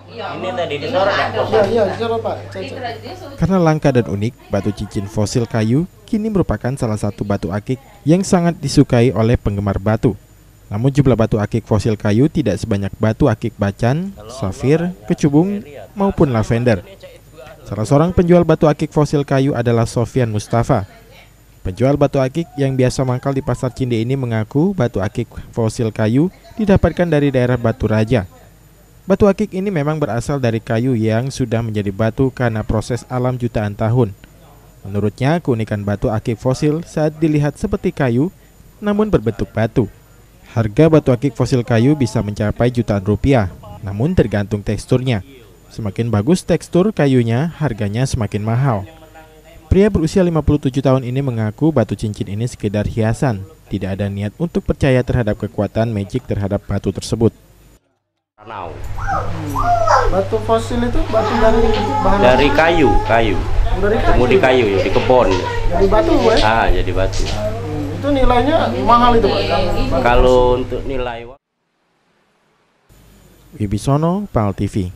Ini tadi disorot ya? Iya, disorot Pak. Karena langka dan unik, batu cincin fosil kayu kini merupakan salah satu batu akik yang sangat disukai oleh penggemar batu. Namun jumlah batu akik fosil kayu tidak sebanyak batu akik bacan, safir, kecubung, maupun lavender. Salah seorang penjual batu akik fosil kayu adalah Sofian Mustafa. Penjual batu akik yang biasa mangkal di Pasar Cinde ini mengaku batu akik fosil kayu didapatkan dari daerah Batu Raja. Batu akik ini memang berasal dari kayu yang sudah menjadi batu karena proses alam jutaan tahun. Menurutnya, keunikan batu akik fosil saat dilihat seperti kayu, namun berbentuk batu. Harga batu akik fosil kayu bisa mencapai jutaan rupiah, namun tergantung teksturnya. Semakin bagus tekstur kayunya, harganya semakin mahal. Pria berusia 57 tahun ini mengaku batu cincin ini sekedar hiasan, tidak ada niat untuk percaya terhadap kekuatan magic terhadap batu tersebut. Batu fosil itu batu dari bahan Dari kayu. dari Temu di kayu ya, di kebun. Dari batu, Bu ya? Jadi batu. Itu nilainya mahal itu, Pak. Kalau untuk nilai Wibisono, PAL TV.